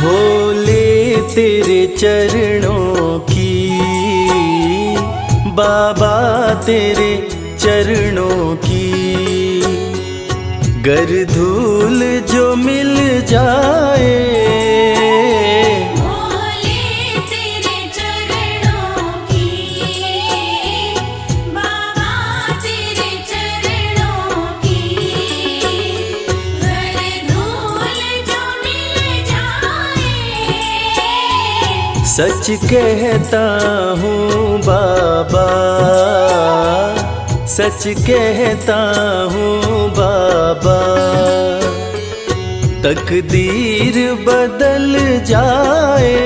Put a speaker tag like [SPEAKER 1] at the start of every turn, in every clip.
[SPEAKER 1] भोले तेरे चरणों की, बाबा तेरे चरणों की, गर धूल जो मिल जाए,
[SPEAKER 2] भोले तेरे चरणों की, बाबा तेरे चरणों की, गर धूल जो मिल जाए।
[SPEAKER 1] सच कहता हूँ बाबा, सच कहता हूँ बाबा, तकदीर बदल जाए।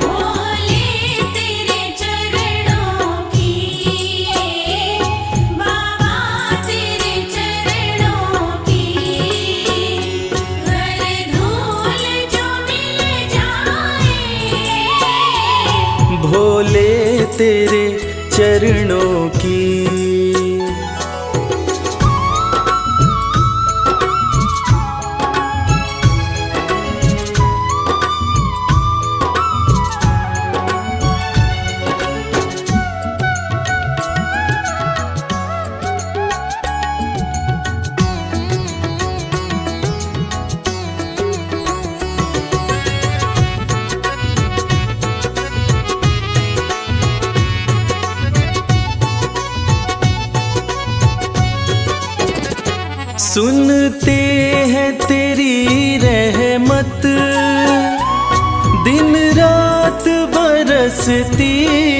[SPEAKER 2] भोले तेरे चरणों की, बाबा तेरे चरणों की, गर धूल जो मिल जाए।
[SPEAKER 1] भोले तेरे चरणों की। सुनते हैं तेरी रहमत, दिन रात बरसती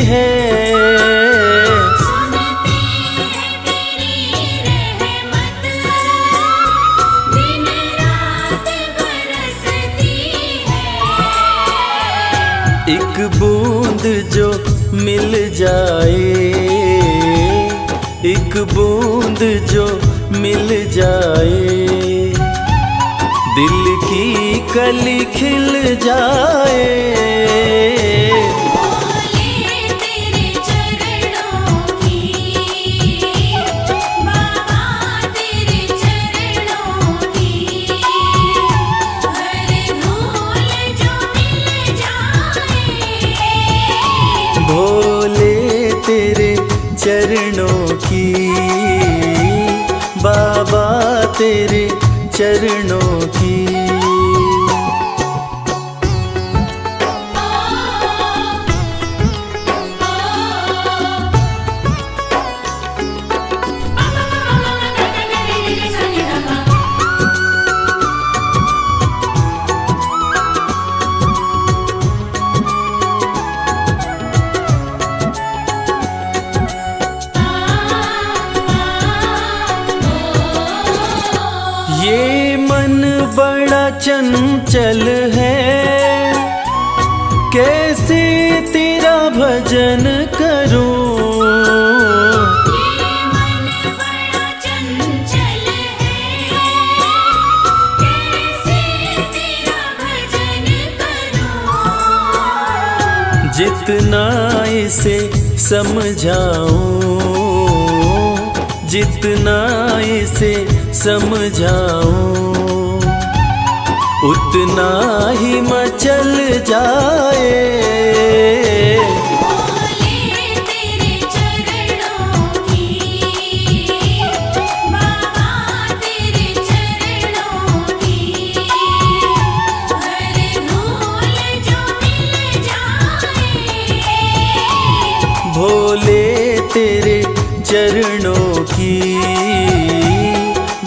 [SPEAKER 1] है।
[SPEAKER 2] सुनते हैं तेरी रहमत, दिन रात बरसती है।
[SPEAKER 1] एक बूंद जो मिल जाए, एक बूंद जो मिल जाए, दिल की कली खिल जाए।
[SPEAKER 2] भोले तेरे चरणों की, बाबा तेरे चरणों की, गर धूल जो मिल जाए।
[SPEAKER 1] भोले तेरे चरणों की, बाबा तेरे चरणों की। ये मन बड़ा चंचल है, कैसे तेरा भजन करूं।
[SPEAKER 2] ये मन बड़ा चंचल है, कैसे तेरा भजन करूं।
[SPEAKER 1] जितना इसे समझाऊं, जितना इसे समझाऊं, उतना ही मचल जाए।
[SPEAKER 2] भोले तेरे चरणों की, बाबा तेरे चरणों की, गर धूल जो मिल जाए।
[SPEAKER 1] भोले तेरे चरणों की,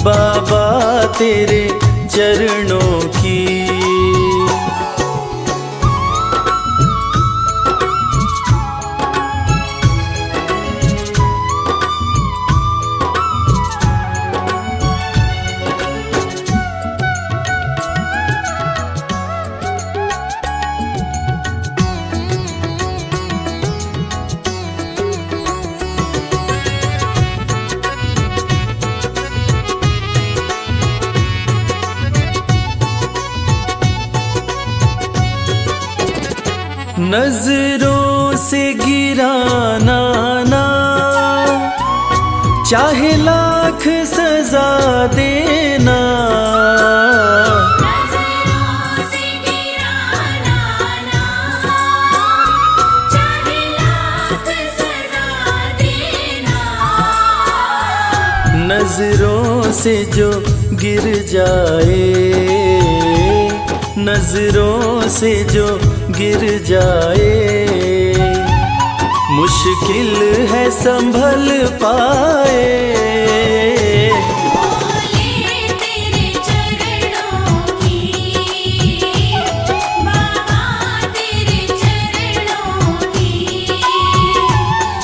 [SPEAKER 1] बाबा तेरे चरणों की। नजरों से गिराना ना, चाहे लाख सजा देना।
[SPEAKER 2] नजरों से
[SPEAKER 1] नजरों से जो गिर जाए, नजरों से जो गिर जाए, मुश्किल है संभल पाए।
[SPEAKER 2] भोले तेरे चरणों की, बाबा तेरे चरणों की,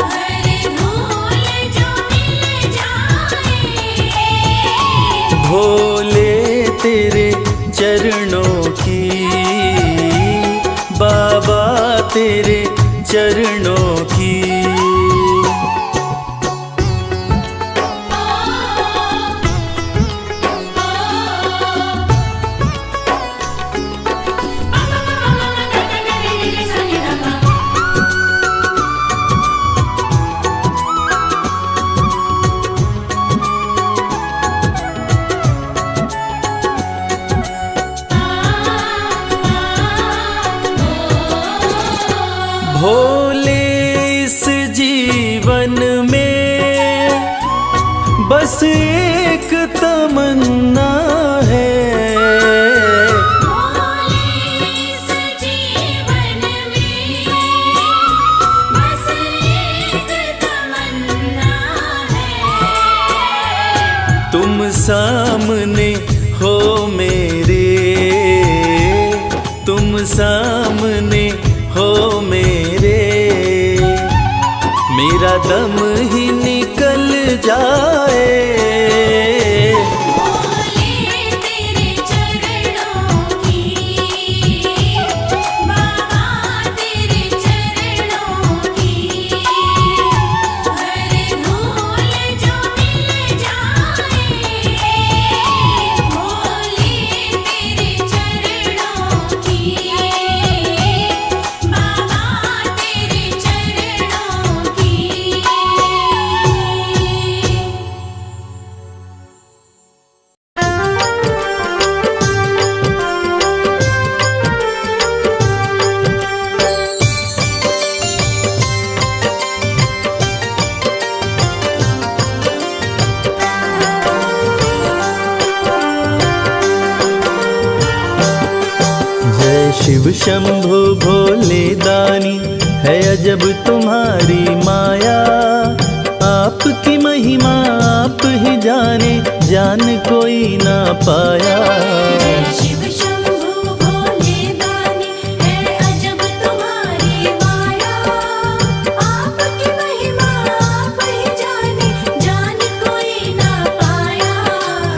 [SPEAKER 2] हर धूल जो मिल जाए।
[SPEAKER 1] भोले तेरे चरणों की, बाबा तेरे चरणों की। भोले इस जीवन में बस एक तमन्ना है,
[SPEAKER 2] भोले इस जीवन में बस एक तमन्ना है।
[SPEAKER 1] तुम सामने हो मेरे, तुम सामने हो मेरे, मेरा दम ही निकल जाए।
[SPEAKER 2] भोले तेरे चरणों की, बाबा तेरे चरणों की, हर धूल जो मिल जाए। भोले तेरे चरणों की, बाबा तेरे चरणों की।
[SPEAKER 1] जय शिव शंभु भोले दानी, है अजब तुम्हारी माया। आपकी महिमा आप ही जाने, जान कोई ना पाया।
[SPEAKER 2] शिव शंभु भोले दानी, है अजब तुम्हारी माया। आपकी महिमा आप ही जाने, जान कोई ना पाया।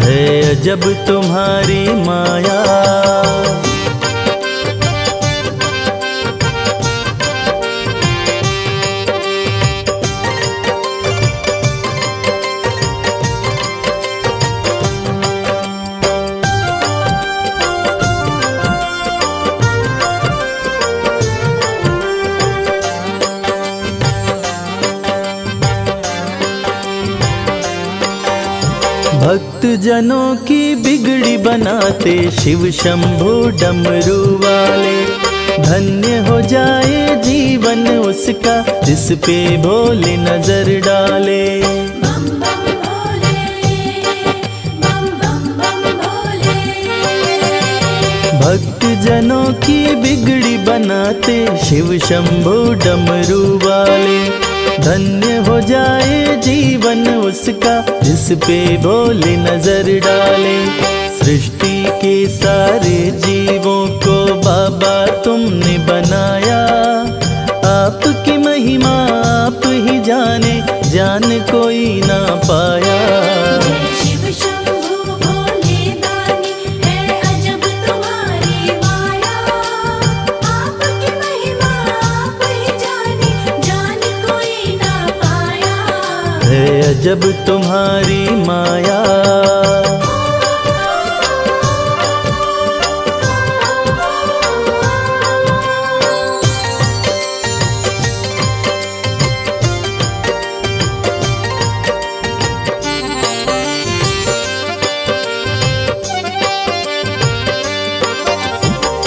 [SPEAKER 1] है अजब तुम्हारी माया। भक्त जनों की बिगड़ी बनाते शिव शंभु डमरू वाले। धन्य हो जाए जीवन उसका, जिस पे भोले नजर डाले।
[SPEAKER 2] बम बम भोले, बम बम बम भोले।
[SPEAKER 1] भक्त जनों की बिगड़ी बनाते शिव शंभु डमरू वाले। धन्य हो जाए जीवन उसका, जिस पे भोले नजर डाले। सृष्टि के सारे जीवों को बाबा तुमने बनाया। आपकी महिमा आप ही जाने, जान कोई ना पाया।
[SPEAKER 2] शिव शंभु भोले दानी, है अजब तुम्हारी माया। आपकी महिमा आप ही जाने, जान कोई ना पाया।
[SPEAKER 1] है अजब तुम्हारी माया।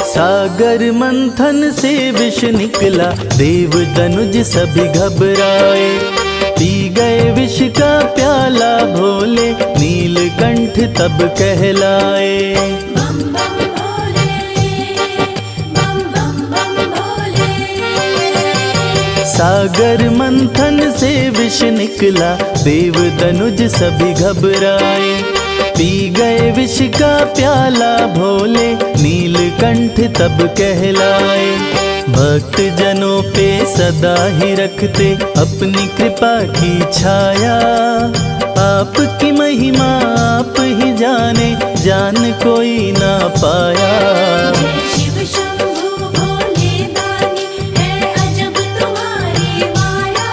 [SPEAKER 1] सागर मंथन से विष निकला, देव दनुज सभी घबराए। पी गए विष का प्याला भोले, तब कहलाए।
[SPEAKER 2] बम बम भोले, बम बम बम भोले।
[SPEAKER 1] सागर मंथन से विष निकला, देव दनुज सभी घबराए। पी गए विष का प्याला भोले, नीलकंठ तब कहलाए। भक्त जनों पे सदा ही रखते अपनी कृपा की छाया। आपकी महिमा आप ही जाने, जान कोई ना पाया।
[SPEAKER 2] शिव शंभु भोले दानी, है अजब तुम्हारी माया।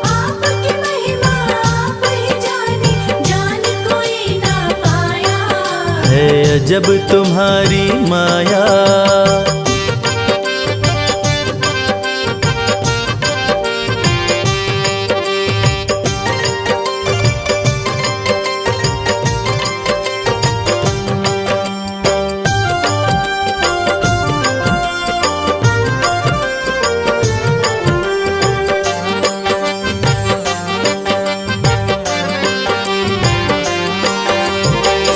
[SPEAKER 2] आपकी महिमा आप ही जाने, जान कोई ना पाया।
[SPEAKER 1] है अजब तुम्हारी माया।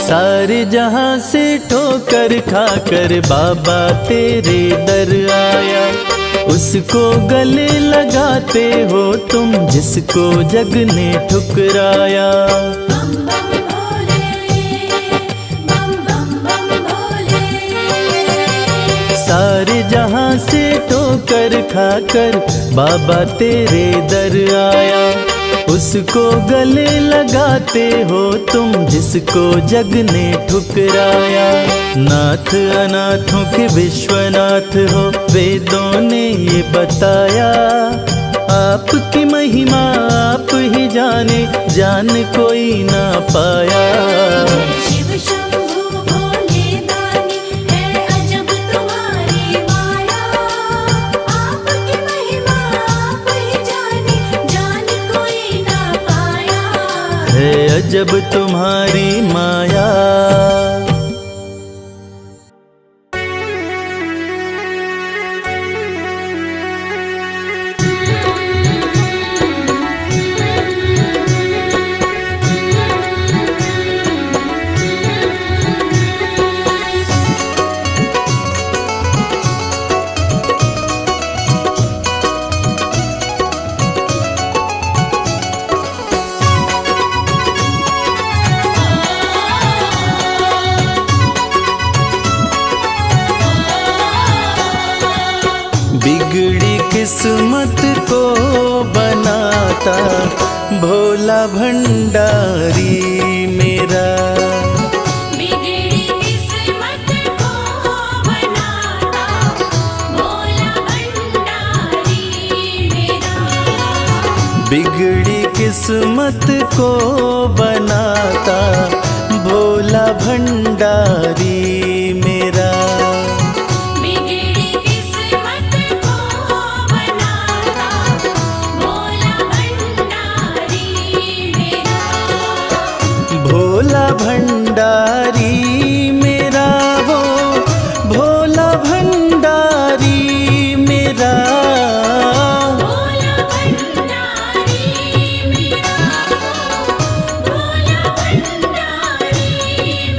[SPEAKER 1] सारे जहां से ठोकर खाकर बाबा तेरे दर आया। उसको गले लगाते हो तुम, जिसको जग ने ठुकराया।
[SPEAKER 2] बम बम भोले, बम बम बम भोले।
[SPEAKER 1] सारे जहां से ठोकर खाकर बाबा तेरे दर आया। उसको गले लगाते हो तुम, जिसको जग ने ठुकराया। नाथ अनाथों के विश्वनाथ हो, वेदों ने ये बताया। आपकी महिमा आप ही जाने, जान कोई ना पाया।
[SPEAKER 2] शिव शंभु भोले दानी, है अजब तुम्हारी माया। आपकी महिमा आप ही जाने, जान कोई ना पाया।
[SPEAKER 1] है अजब तुम्हारी माया। बिगड़ी किस्मत को बनाता भोला भंडारी मेरा।
[SPEAKER 2] बिगड़ी किस्मत को बनाता भोला भंडारी मेरा।
[SPEAKER 1] बिगड़ी किस्मत को बनाता भोला भंडारी मेरा। भोला भंडारी मेरा, वो भोला भंडारी मेरा।
[SPEAKER 2] भोला भंडारी मेरा, भोला भंडारी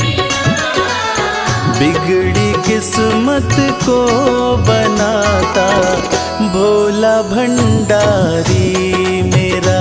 [SPEAKER 2] मेरा।
[SPEAKER 1] बिगड़ी किस्मत को बनाता भोला भंडारी मेरा।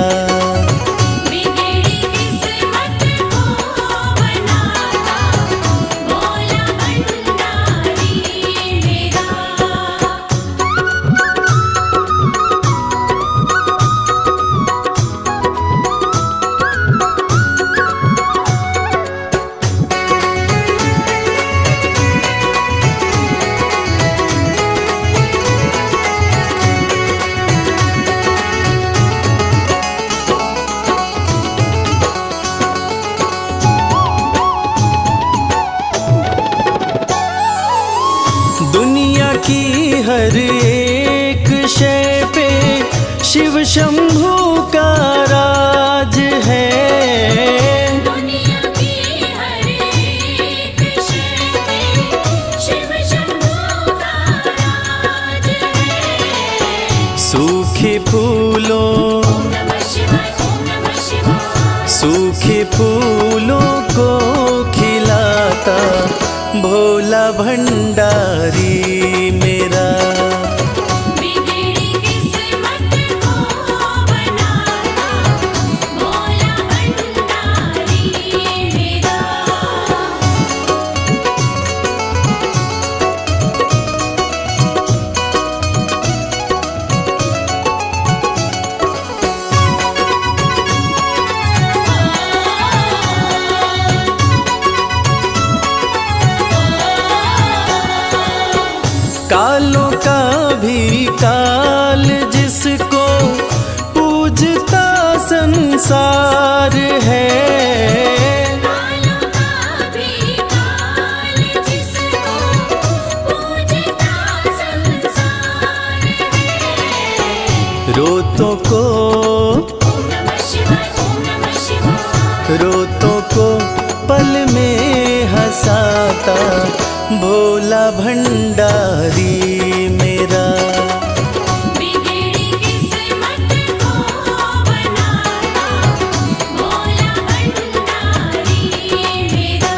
[SPEAKER 1] दुनिया की हर एक शय पे शिव शंभू का राज है।
[SPEAKER 2] दुनिया की हर एक शय पे शिव शंभू का राज है।
[SPEAKER 1] सूखे फूलों
[SPEAKER 2] ओम नमः शिवाय, ओम नमः शिवाय।
[SPEAKER 1] सूखे फूलों को खिलाता भोला भंडारी मेरा।
[SPEAKER 2] बिगड़ी किस्मत को बनाता भोला भंडारी मेरा।
[SPEAKER 1] कालों का भी काल जिसको पूजता संसार है।
[SPEAKER 2] कालों का भी काल जिसको पूजता संसार है।
[SPEAKER 1] रोतों को
[SPEAKER 2] ओम नमः शिवाय, ओम नमः शिवाय।
[SPEAKER 1] रोतों को पल में हंसाता भोला भंडारी मेरा।
[SPEAKER 2] बिगड़ी किस्मत को बनाता भोला भंडारी मेरा।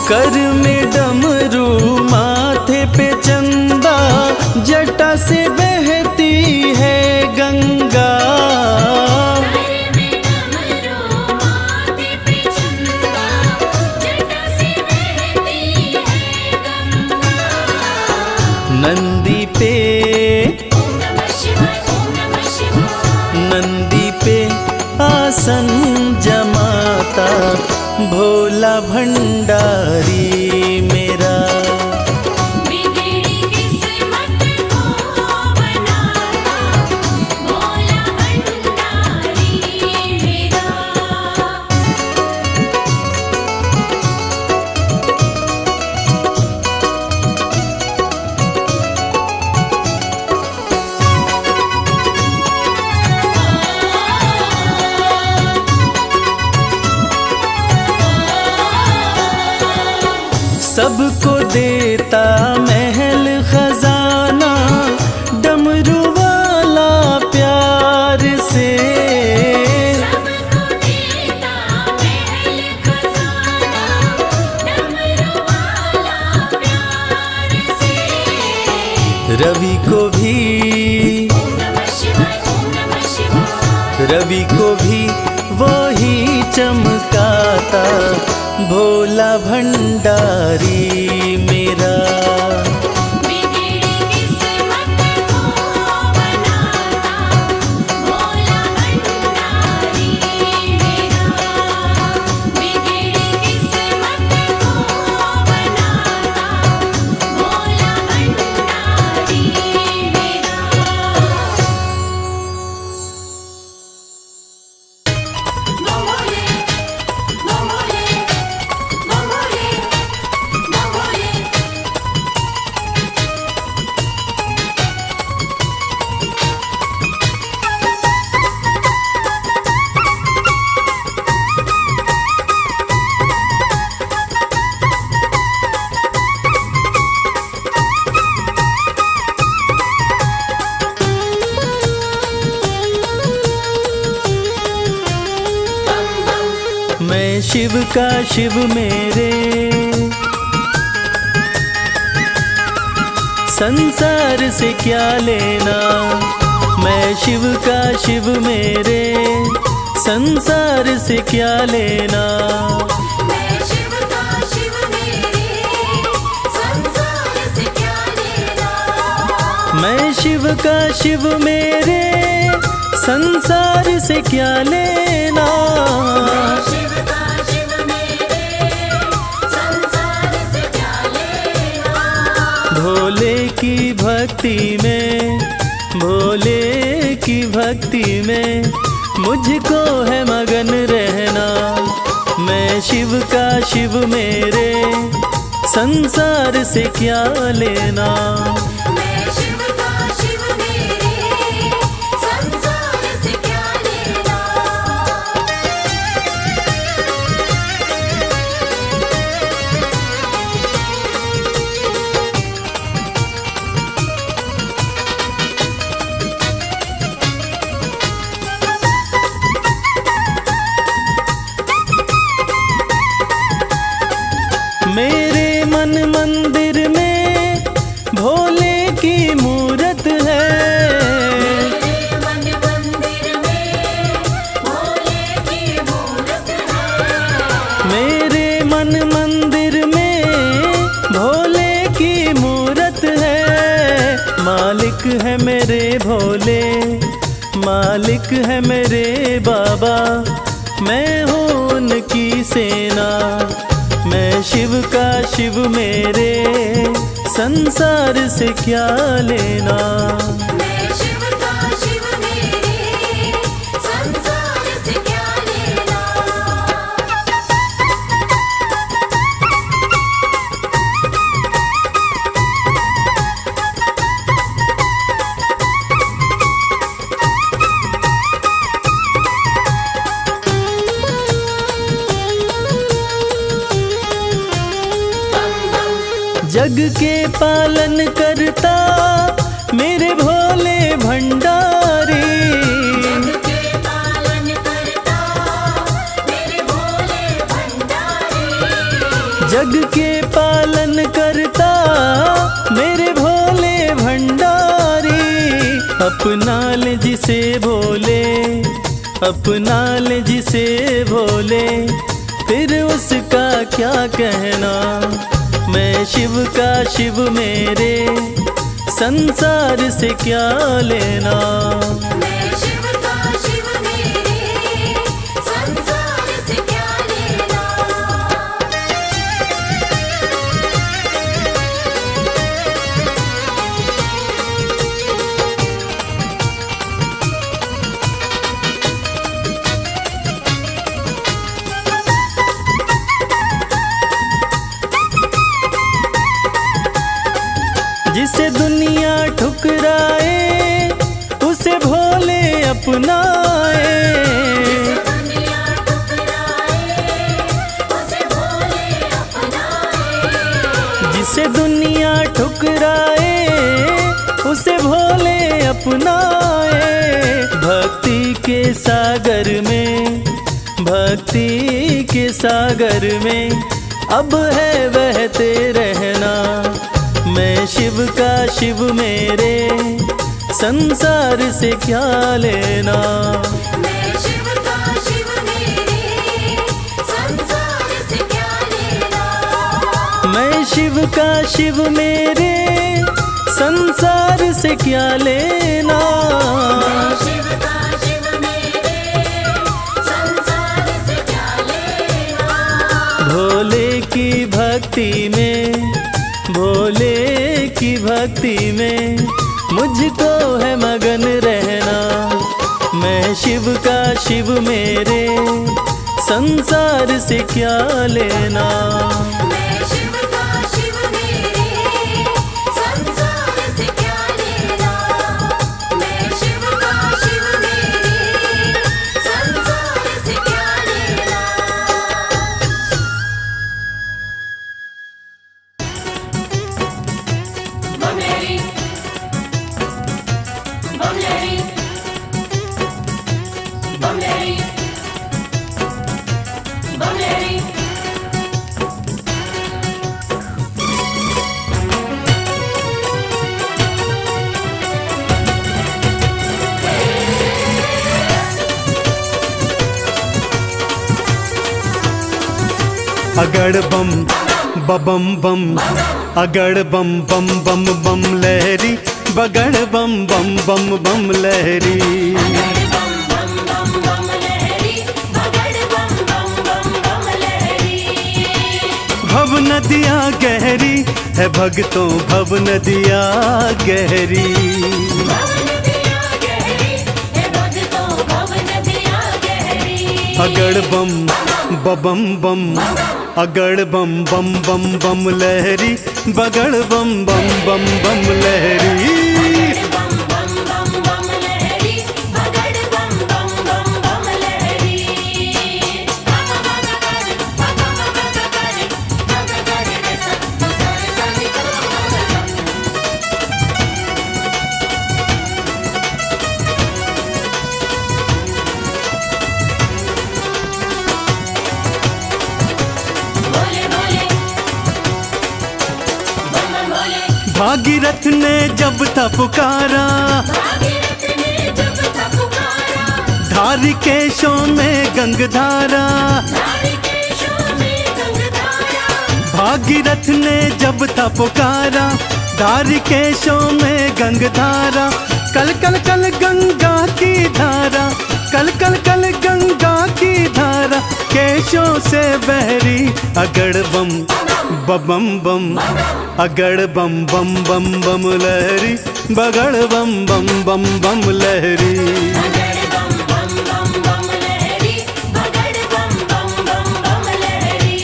[SPEAKER 1] कर में डमरू माथे पे चंदा जटा से बहती है गंगा।
[SPEAKER 2] घर में डमरू माथे पे चंदा जटा से बहती है गंगा।
[SPEAKER 1] नंदी पे
[SPEAKER 2] ओम नमः शिवाय, ओम नमः शिवाय।
[SPEAKER 1] नंदी पे आसन जमाता भोला भंडारी मेरा।
[SPEAKER 2] बिगड़ी किस्मत को बनाता भोला भंडारी मेरा।
[SPEAKER 1] सबको देता महल खजाना डमरू वाला प्यार से।
[SPEAKER 2] सबको देता महल खजाना डमरू वाला प्यार से।
[SPEAKER 1] रवि को भी
[SPEAKER 2] ओम नमः शिवाय, ओम नमः शिवाय।
[SPEAKER 1] रवि को भी वही चमकाता भोला भंडारी मेरा।
[SPEAKER 2] बिगड़ी किस्मत को बनाता भोला भंडारी मेरा। बिगड़ी किस्मत को बनाता भोला भंडारी मेरा। मोमोले मोमोले मोमोले मोमोले।
[SPEAKER 1] मैं शिव का शिव मेरे संसार से क्या लेना। मैं शिव का शिव मेरे संसार से क्या लेना।
[SPEAKER 2] मैं शिव का शिव मेरे संसार से क्या लेना।
[SPEAKER 1] मैं शिव का शिव मेरे संसार से क्या लेना।
[SPEAKER 2] शिव का शिव मेरे संसार से क्या लेना।
[SPEAKER 1] भोले की भक्ति में, भोले की भक्ति में मुझको है मगन रहना। मैं शिव का शिव मेरे संसार से क्या लेना।
[SPEAKER 2] मैं शिव का शिव मेरे संसार से क्या लेना।
[SPEAKER 1] मेरे मन मंदिर में भोले की मूरत है।
[SPEAKER 2] मेरे मन मंदिर में भोले की मूरत है।
[SPEAKER 1] मेरे मन मंदिर में भोले की मूरत है। मालिक है मेरे भोले, मालिक है मेरे बाबा, मैं हूँ उनकी सेना। मैं शिव का शिव मेरे संसार से क्या लेना।
[SPEAKER 2] मैं शिव का शिव मेरे संसार से क्या लेना।
[SPEAKER 1] जग के पालन करता मेरे भोले भंडारी।
[SPEAKER 2] जग के पालन करता मेरे भोले भंडारी।
[SPEAKER 1] जग के पालन करता मेरे भोले भंडारी। अपना ले जिसे भोले, अपना ले जिसे भोले, फिर उसका क्या कहना। मैं शिव का शिव मेरे संसार से क्या लेना।
[SPEAKER 2] मैं शिव का शिव मेरे संसार से क्या लेना।
[SPEAKER 1] जिसे दुनिया ठुकराए उसे भोले अपनाए।
[SPEAKER 2] दुनिया ठुकराए उसे भोले अपनाए।
[SPEAKER 1] जिसे दुनिया ठुकराए उसे भोले अपनाए। भक्ति के सागर में, भक्ति के सागर में अब है बहते रहना। मैं शिव का शिव मेरे संसार से क्या लेना।
[SPEAKER 2] मैं शिव का शिव मेरे संसार से क्या लेना।
[SPEAKER 1] मैं शिव का शिव मेरे संसार से क्या लेना।
[SPEAKER 2] मैं शिव का शिव मेरे संसार से क्या लेना।
[SPEAKER 1] भोले की भक्ति में, भोले की भक्ति में मुझको है मगन रहना। मैं शिव का शिव मेरे संसार से क्या लेना।
[SPEAKER 2] मैं शिव का शिव मेरे संसार से क्या लेना। मैं शिव का शिव मेरे संसार से क्या लेना। बमलेरी बमलेरी बमलेरी बमलेरी।
[SPEAKER 1] अगड़ बम बबम बम, अगड़ बम बम बम बम लहरी, बगड़ बम बम बम बम लहरी।
[SPEAKER 2] बम बम बम बम लहरी, बगड़ बम बम बम बम लहरी।
[SPEAKER 1] भव नदियाँ गहरी है भक्तों, भव नदियाँ गहरी।
[SPEAKER 2] भव नदियाँ गहरी है भक्तों, भव नदियाँ गहरी।
[SPEAKER 1] अगड़ बम
[SPEAKER 2] बम
[SPEAKER 1] बम बम अगड़ बम बम बम बम लहरी बगड़ बम बम बम बम लहरी
[SPEAKER 2] बम बम बम बम लहरी बगड़ बम बम बम बम लहरी बाबा बाबा करे बाबा बाबा करे बाबा करे रे सब सारे सारे करो बोले बोले बम बम बोले
[SPEAKER 1] भागीरथ ने जब था पुकारा
[SPEAKER 2] भागीरथ ने जब था पुकारा
[SPEAKER 1] धारी केशों में गंगधारा
[SPEAKER 2] धारी केशों में गंगधारा
[SPEAKER 1] भागीरथ ने जब था पुकारा धारी केशों में गंगधारा कल कल कल गंगा की धारा कल कल कल गंगा की धारा केशों से बहरी अगड़ बम बम बम अगड़ बम बम बम बम लहरी बगड़ बम बम बम बम लहरी
[SPEAKER 2] बगड़ बम बम बम बम लहरी बगड़ बम बम बम बम लहरी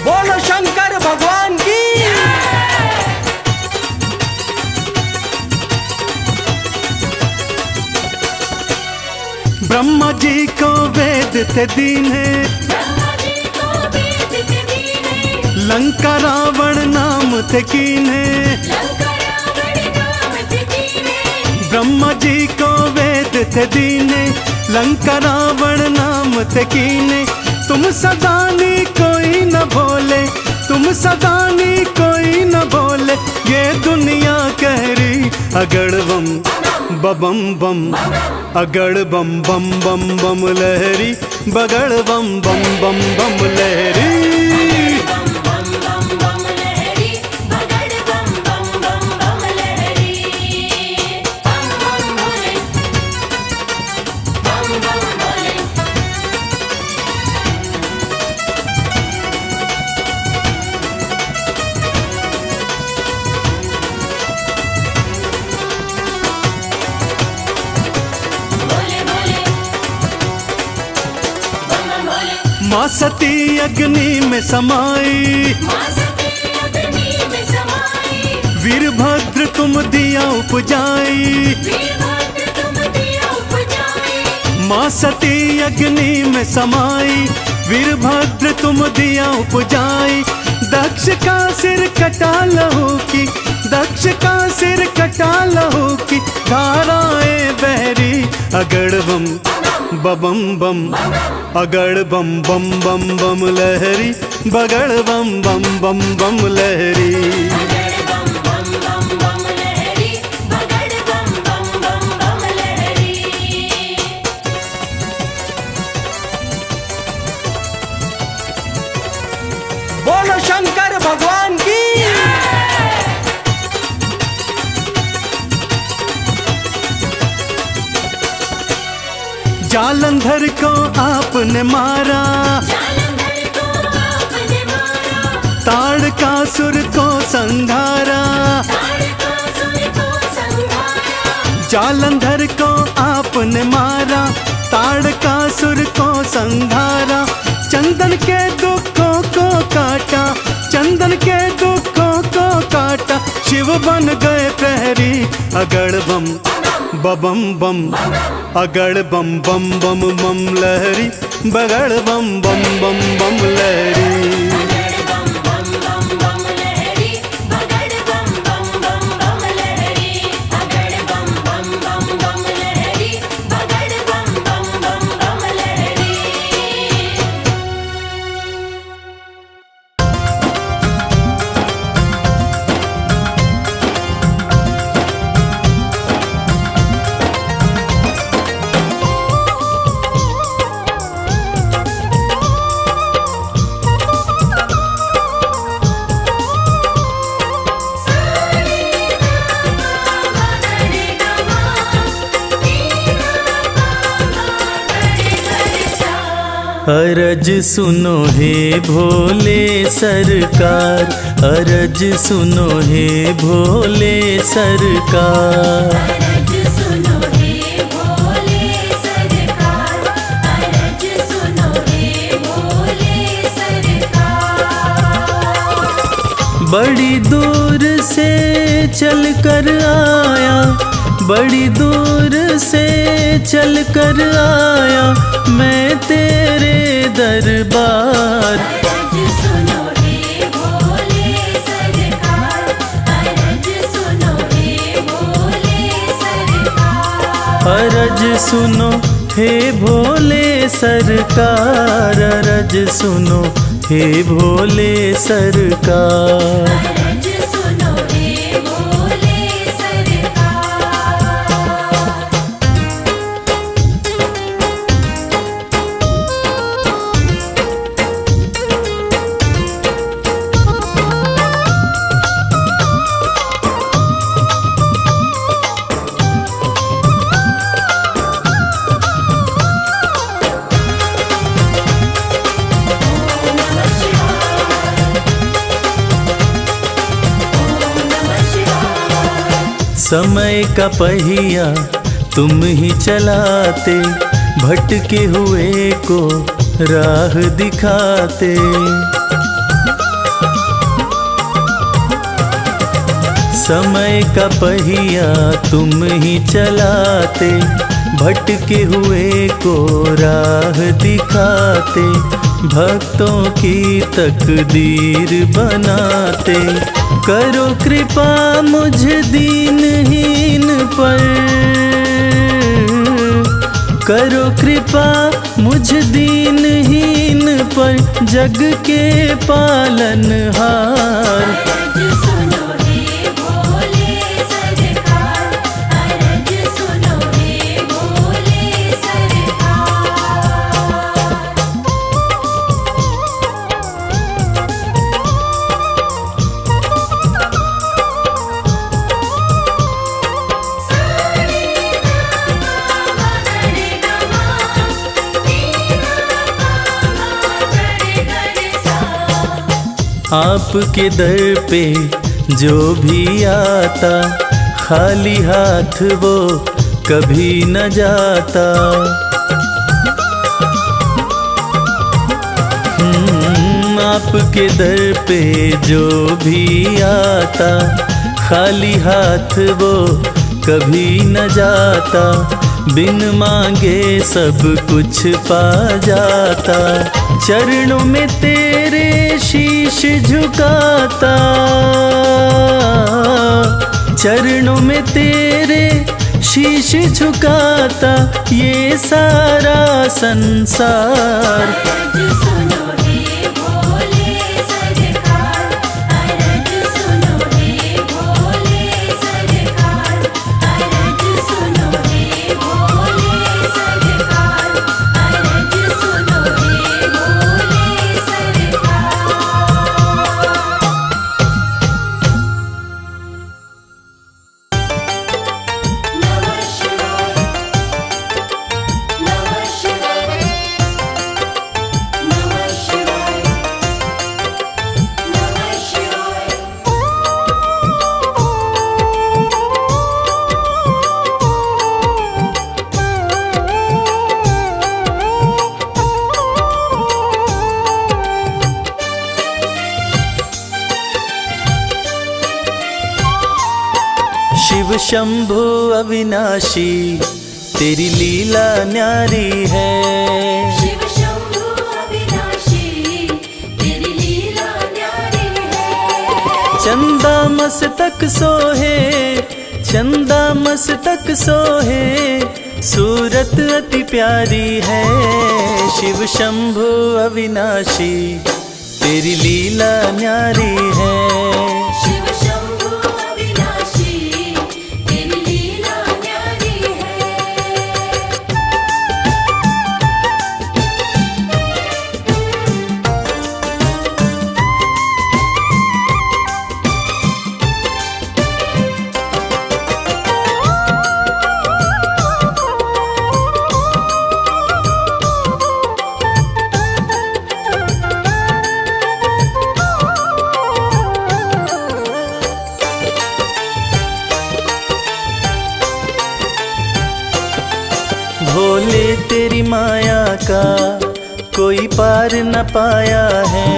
[SPEAKER 3] बोलो शंकर भगवान की।
[SPEAKER 1] ब्रह्मा जी को वेद थे दीने
[SPEAKER 2] ब्रह्मा जी को वेद थे दीने
[SPEAKER 1] लंका रावण नाम थे कीने
[SPEAKER 2] लंका रावण नाम थे दीने
[SPEAKER 1] ब्रह्मा जी को वेद थे दीने लंका रावण नाम थे कीने तुम सदानी कोई न बोले तुम सदानी कोई न बोले ये दुनिया कह रही अगड़ बम बम बम अगड़ बम बम बम बम लहरी बगड़ बम बम बम बम लहरी
[SPEAKER 2] बम बम बम बम लहरी बगड़ बम बम बम बम लहरी बम बम बोले बम बम बोले बोले बोले बम बम बोले
[SPEAKER 1] माँ सती अग्नि में समाई
[SPEAKER 2] माँ सती अग्नि में समाई
[SPEAKER 1] वीरभद्र तुम दिया उपजाई
[SPEAKER 2] वीरभद्र तुम दिया उपजाई
[SPEAKER 1] माँ सती अग्नि में समाई वीरभद्र तुम दिया उपजाई दक्ष का सिर कटा लहू की दक्ष का सिर कटा लहू की धाराएं बहरी अगड़ बम बम बम अगड़ बम बम बम बम लहरी बगड़ बम बम बम बम लहरी
[SPEAKER 2] बगड़ बम बम बम बम लहरी बगड़ बम बम बम बम लहरी
[SPEAKER 3] बोलो शंकर भगवान की।
[SPEAKER 1] जालंधर को आपने मारा
[SPEAKER 2] जालंधर को आपने मारा
[SPEAKER 1] ताड़कासुर को संघारा
[SPEAKER 2] ताड़कासुर को संहारा
[SPEAKER 1] जालंधर को आपने मारा ताड़कासुर को संघारा चंदन के दुखों को काटा चंदन के दुखों को काटा शिव बन गए प्रहरी अगड़ बम बम बम अगड़ बम बम बम बम लहरी बगड़ बम बम बम बम लहरी
[SPEAKER 2] बगड़ बम बम बम बम लहरी बगड़ बम बम बम बम लहरी बगड़ बम बम बम बम लहरी बगड़ बम बम बम बम लहरी
[SPEAKER 1] अरज सुनो हे भोले सरकार, अरज सुनो हे भोले सरकार।
[SPEAKER 2] अरज
[SPEAKER 1] बड़ी दूर से चल कर आया, बड़ी दूर से चल कर आया मैं तेरे दरबार।
[SPEAKER 2] अरज सुनो हे भोले सरकार, अरज सुनो हे भोले सरकार।
[SPEAKER 1] अरज सुनो हे भोले सरकार, अरज सुनो हे भोले सरकार।
[SPEAKER 2] अरज सुनो हे भोले सरकार। नमः शिवाय, ओम नमः शिवाय।
[SPEAKER 1] समय का पहिया तुम ही चलाते, भटके हुए को राह दिखाते। समय का पहिया तुम ही चलाते, भटके हुए को राह दिखाते। भक्तों की तकदीर बनाते, करो कृपा मुझ दीनहीन पर, करो कृपा मुझ दीनहीन पर, जग के पालनहार।
[SPEAKER 2] अरज सुनो हे भोले सरकार, अरज सुनो हे भोले सरकार। सारे गामा गरे गामा, नीना गामा गरे गरे सा।
[SPEAKER 1] आपके दर पे जो भी आता, खाली हाथ वो कभी न जाता। आपके दर पे जो भी आता, खाली हाथ वो कभी न जाता। बिन मांगे सब कुछ पा जाता, चरणों में तेरे शीश झुकाता, चरणों में तेरे शीश झुकाता ये सारा संसार।
[SPEAKER 2] अरज सुनो हे भोले सरकार, अरज सुनो हे भोले सरकार, अरज सुनो हे भोले सरकार, अरज सुनो हे भोले सरकार। नमः शिवाय, नमः शिवाय, नमः शिवाय, नमः शिवाय।
[SPEAKER 1] शिव शंभु अविनाशी तेरी लीला न्यारी है।
[SPEAKER 2] शिव शंभु अविनाशी तेरी लीला न्यारी है।
[SPEAKER 1] चंदा मस्तक सोहे, चंदा मस्तक सोहे, सूरत अति प्यारी है। शिव शंभु अविनाशी तेरी लीला न्यारी है।
[SPEAKER 2] शिव शंभु अविनाशी तेरी लीला न्यारी है।
[SPEAKER 1] भोले तेरी माया का कोई पार न पाया है।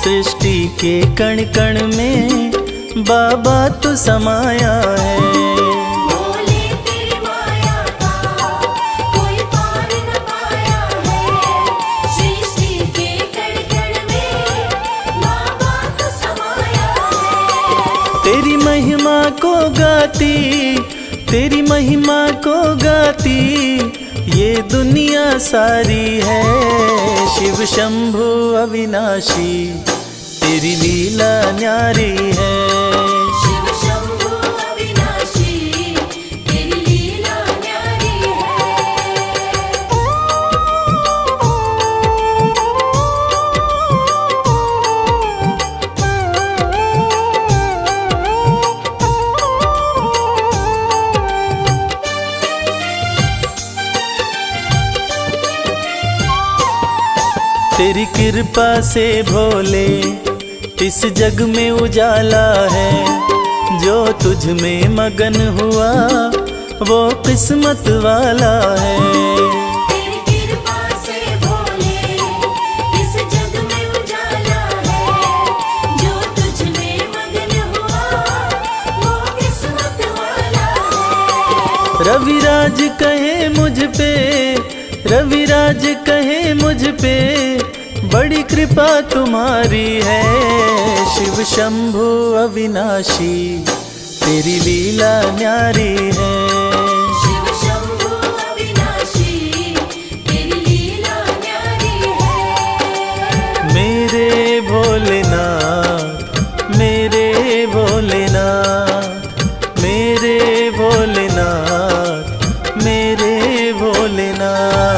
[SPEAKER 1] सृष्टि के कण कण में बाबा तू समाया है।
[SPEAKER 2] बोले तेरी माया का कोई पार न पाया है, सृष्टि के कण कण में बाबा तू समाया है।
[SPEAKER 1] तेरी महिमा को गाती, तेरी महिमा को गाती ये दुनिया सारी है। शिव शंभु अविनाशी तेरी लीला न्यारी है।
[SPEAKER 2] शिव शंभु अविनाशी तेरी लीला न्यारी
[SPEAKER 1] तेरी कृपा से भोले इस जग में उजाला है। जो तुझ में मगन हुआ वो किस्मत वाला है।
[SPEAKER 2] तेरी कृपा से भोले इस जग में उजाला है, जो तुझ में मगन हुआ वो किस्मत वाला है।
[SPEAKER 1] रविराज कहे मुझ पे, रविराज कहे मुझ पे बड़ी कृपा तुम्हारी है। शिव शंभु अविनाशी तेरी लीला न्यारी है।
[SPEAKER 2] शिव शंभु अविनाशी तेरी लीला न्यारी है।
[SPEAKER 1] मेरे भोलेनाथ, मेरे भोलेनाथ, मेरे भोलेनाथ, मेरे भोलेनाथ।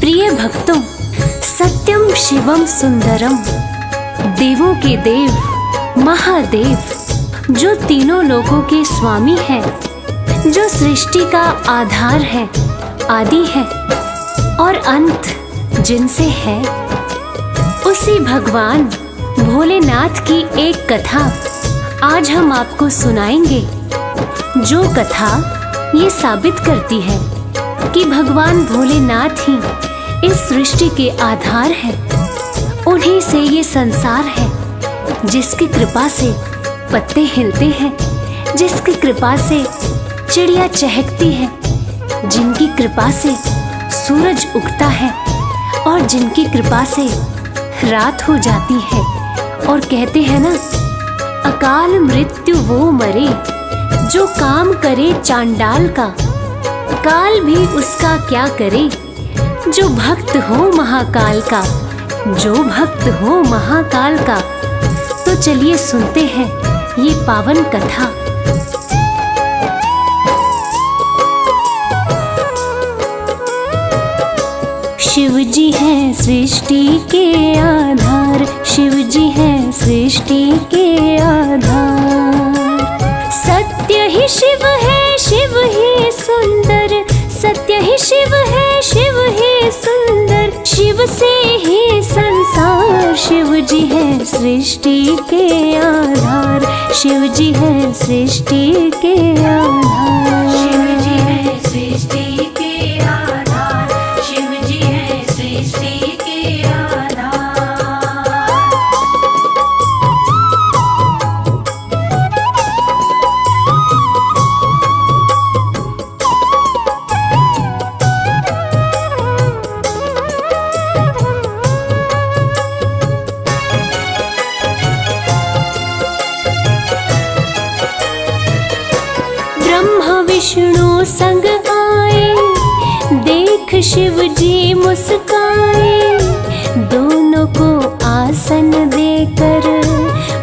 [SPEAKER 4] प्रिय भक्तों, सत्यम शिवम सुंदरम, देवों के देव महादेव जो तीनों लोकों के स्वामी है, जो सृष्टि का आधार है, आदि है और अंत जिनसे है, उसी भगवान भोलेनाथ की एक कथा आज हम आपको सुनाएंगे। जो कथा ये साबित करती है कि भगवान भोलेनाथ ही इस सृष्टि के आधार है। उन्हीं से ये संसार है, जिसकी कृपा से पत्ते हिलते हैं, जिसकी कृपा से चिड़िया चहकती है, जिनकी कृपा से सूरज उगता है और जिनकी कृपा से रात हो जाती है। और कहते हैं ना, अकाल मृत्यु वो मरे जो काम करे चांडाल का, काल भी उसका क्या करे जो भक्त हो महाकाल का, जो भक्त हो महाकाल का। तो चलिए सुनते हैं ये पावन कथा। शिव जी हैं सृष्टि के आधार, शिव जी हैं सृष्टि के आधार। सत्य ही शिव है, शिव ही सुंदर, सत्य ही शिव है, शिव ही सुंदर। शिव से ही संसार, शिव जी हैं सृष्टि के आधार, शिव जी हैं सृष्टि के आधार।
[SPEAKER 2] शिव जी है सृष्टि के आधार, शिव जी है सृष्टि के आधार।
[SPEAKER 4] ब्रह्मा विष्णु संग आए, देख शिव जी मुस्काए। दोनों को आसन देकर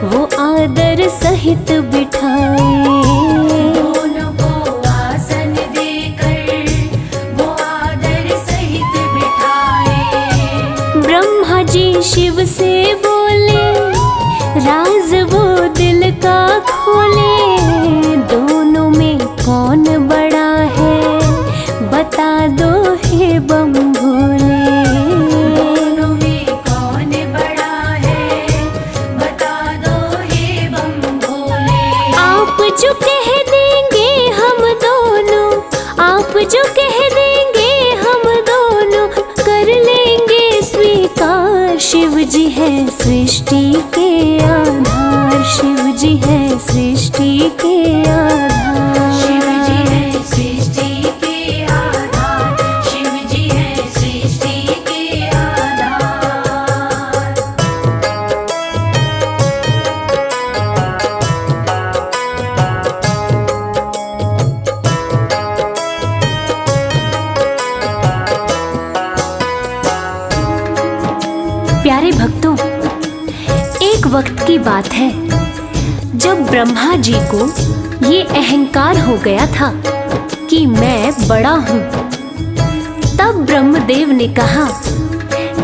[SPEAKER 4] वो आदर सहित बिठाए।
[SPEAKER 2] दोनों को आसन देकर वो आदर सहित बिठाए।
[SPEAKER 4] ब्रह्मा जी शिव से बोले, राज वो दिल का खोले। दोनों में कौन बड़ा है जो कह देंगे हम दोनों, आप जो कह देंगे हम दोनों कर लेंगे स्वीकार। शिव जी है सृष्टि के आधार, शिव जी है सृष्टि के आधार।
[SPEAKER 2] शिव जी है सृष्टि के आधार, शिव जी है सृष्टि के आधार।
[SPEAKER 4] प्यारे भक्तों, एक वक्त की बात है जब ब्रह्मा जी को ये अहंकार हो गया था कि मैं बड़ा हूँ। तब ब्रह्मदेव ने कहा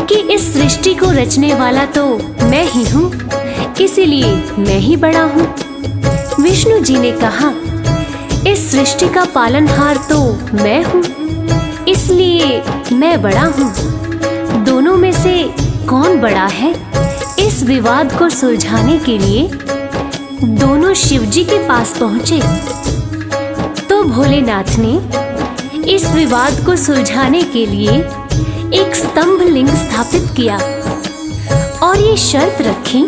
[SPEAKER 4] कि इस सृष्टि को रचने वाला तो मैं ही हूँ, इसीलिए मैं ही बड़ा हूँ। विष्णु जी ने कहा इस सृष्टि का पालनहार तो मैं हूँ, इसलिए मैं बड़ा हूँ। दोनों में से कौन बड़ा है, इस विवाद को सुलझाने के लिए दोनों शिव जी के पास पहुंचे। तो भोलेनाथ ने इस विवाद को सुलझाने के लिए एक स्तंभ लिंग स्थापित किया और ये शर्त रखी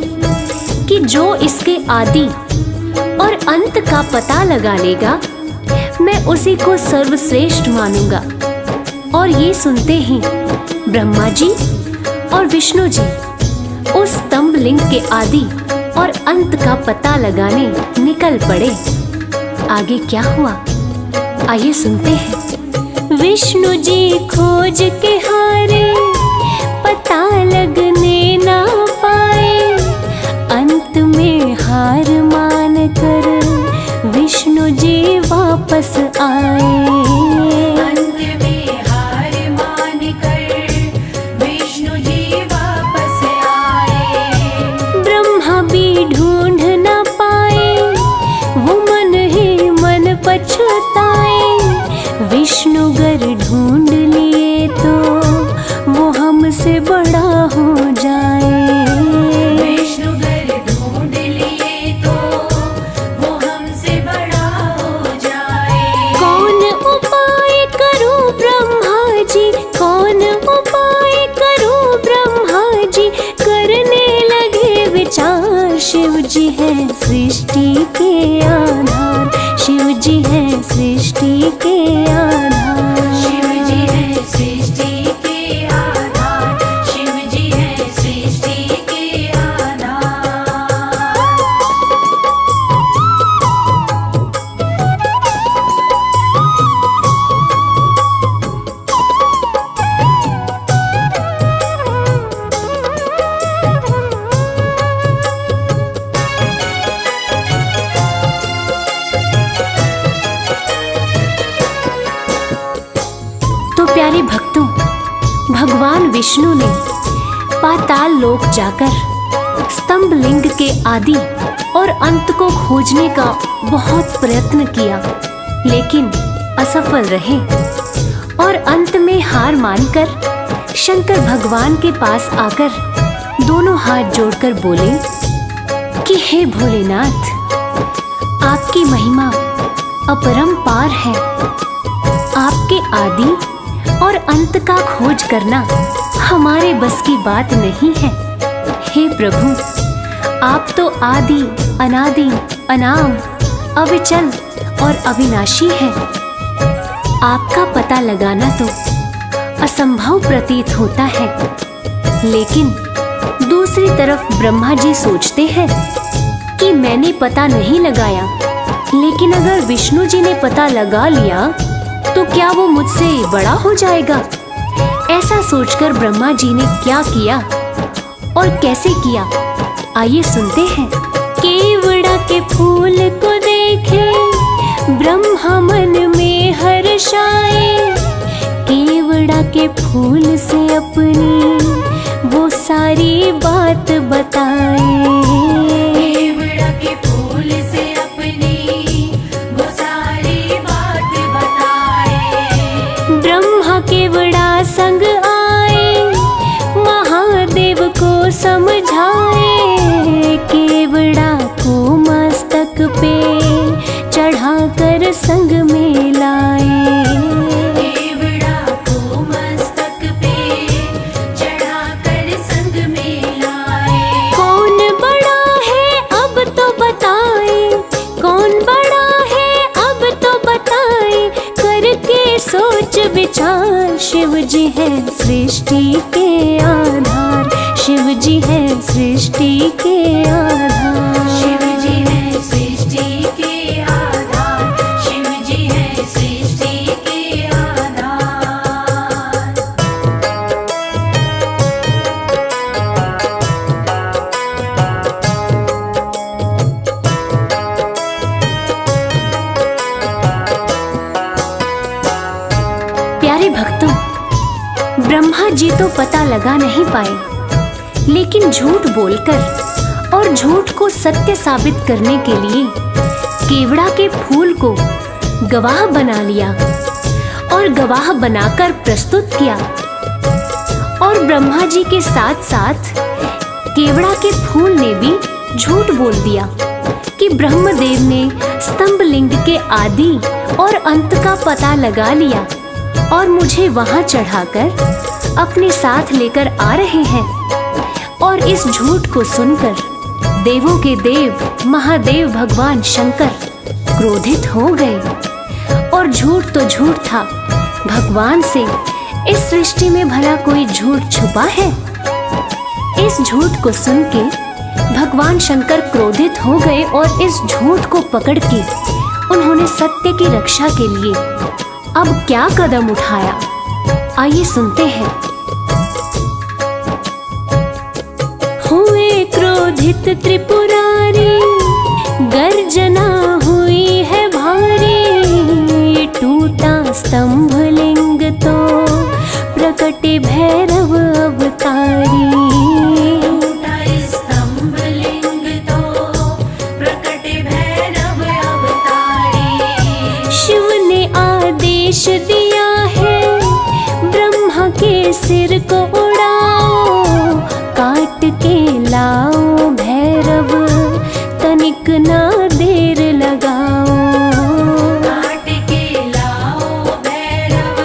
[SPEAKER 4] कि जो इसके आदि और अंत का पता लगा लेगा, मैं उसी को सर्वश्रेष्ठ मानूंगा। और ये सुनते ही ब्रह्मा जी और विष्णु जी उस स्तंभ लिंग के आदि और अंत का पता लगाने निकल पड़े। आगे क्या हुआ, आइए सुनते हैं। विष्णु जी खोज के हारे, पता लगने ना पाए। अंत में हार मान कर विष्णु जी वापस आए।
[SPEAKER 2] अंत में हार मान कर विष्णु जी वापस आए।
[SPEAKER 4] ब्रह्मा भी ढूंढ ना पाए, वो मन ही मन पछताए। विष्णु गर ढूंढ लिए तो वो हमसे बड़ा हो जाए।
[SPEAKER 2] विष्णु गर ढूंढ लिए तो वो हमसे बड़ा हो जाए।
[SPEAKER 4] कौन उपाय करूं ब्रह्मा जी, कौन उपाय करूं ब्रह्मा जी, करने लगे विचार। शिव जी है सृष्टि के आधार, शिव जी है सृष्टि के आधार।
[SPEAKER 2] शिव जी है सृष्टि के आधार, शिव जी है सृष्टि के आधार।
[SPEAKER 4] तो प्यारे भक्तों, भगवान विष्णु ने पाताल लोक जाकर स्तंभ लिंग के आदि और अंत को खोजने का बहुत प्रयत्न किया, लेकिन असफल रहे। और अंत में हार मानकर शंकर भगवान के पास आकर दोनों हाथ जोड़कर बोले कि हे भोलेनाथ, आपकी महिमा अपरंपार है। आपके आदि और अंत का खोज करना हमारे बस की बात नहीं है। हे प्रभु, आप तो आदि अनादि अनाम अविचल और अविनाशी हैं। आपका पता लगाना तो असंभव प्रतीत होता है, लेकिन दूसरी तरफ ब्रह्मा जी सोचते हैं कि मैंने पता नहीं लगाया, लेकिन अगर विष्णु जी ने पता लगा लिया तो क्या वो मुझसे बड़ा हो जाएगा। ऐसा सोचकर ब्रह्मा जी ने क्या किया और कैसे किया, आइए सुनते हैं। केवड़ा के फूल को देखे ब्रह्मा मन में हर्षाए। केवड़ा के फूल से अपनी वो सारी बात बताए।
[SPEAKER 2] केवड़ा के फूल से अपनी वो सारी बात बताए।
[SPEAKER 4] ब्रह्मा केवड़ा संग आए, महादेव को समझाए। केवड़ा को मस्तक पे कर संग में लाए।
[SPEAKER 2] केवड़ा को मस्तक पे चढ़ा कर संग में लाए।
[SPEAKER 4] कौन बड़ा है अब तो बताए, कौन बड़ा है अब तो बताए, करके सोच विचार। शिव जी है सृष्टि के आधार, शिव जी है सृष्टि के आधार।
[SPEAKER 2] शिव जी है सृष्टि के आधार, शिव जी है सृष्टि के आधार।
[SPEAKER 4] प्यारे भक्तों, ब्रह्मा जी तो पता लगा नहीं पाए, लेकिन झूठ बोलकर और झूठ को सत्य साबित करने के लिए केवड़ा के फूल को गवाह बना लिया और गवाह बनाकर प्रस्तुत किया। और ब्रह्मा जी के साथ साथ केवड़ा के फूल ने भी झूठ बोल दिया कि ब्रह्मदेव ने स्तंभ लिंग के आदि और अंत का पता लगा लिया और मुझे वहां चढ़ाकर अपने साथ लेकर आ रहे हैं। और इस झूठ को सुनकर देवों के देव महादेव भगवान शंकर क्रोधित हो गए। और झूठ तो झूठ था, भगवान से इस सृष्टि में भला कोई झूठ छुपा है? इस झूठ को सुन के भगवान शंकर क्रोधित हो गए और इस झूठ को पकड़ के उन्होंने सत्य की रक्षा के लिए अब क्या कदम उठाया, आइए सुनते हैं। हुए क्रोधित त्रिपुरारी, गर्जना हुई है भारी, टूटा स्तंभ लिंग तो प्रकटे भैरव अवतारी।
[SPEAKER 2] टूटा स्तंभ लिंग तो प्रकटे भैरव अवतारी।
[SPEAKER 4] शिव ने आदेश दिया है ब्रह्मा के सिर को उड़ाओ, काट के लाओ भैरव तनिक ना देर लगाओ।
[SPEAKER 2] काट के लाओ भैरव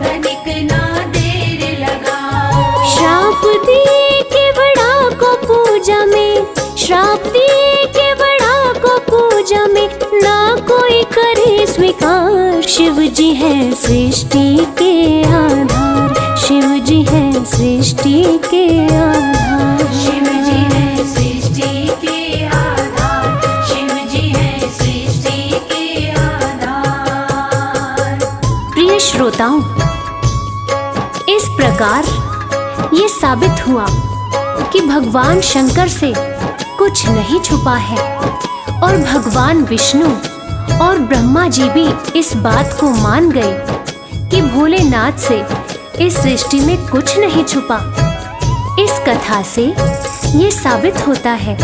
[SPEAKER 2] तनिक ना देर लगाओ।
[SPEAKER 4] श्राप दिए केवड़ा को पूजा में, श्राप दिए केवड़ा को पूजा में, ना कोई करे स्वीकार। शिव जी है सृष्टि के आधार, शिव जी है सृष्टि के आधार।
[SPEAKER 2] शिव जी है सृष्टि के आधार, शिव जी है सृष्टि के आधार।
[SPEAKER 4] प्रिय श्रोताओं, इस प्रकार ये साबित हुआ कि भगवान शंकर से कुछ नहीं छुपा है और भगवान विष्णु और ब्रह्मा जी भी इस बात को मान गए कि भोलेनाथ से इस सृष्टि में कुछ नहीं छुपा। इस कथा से ये साबित होता है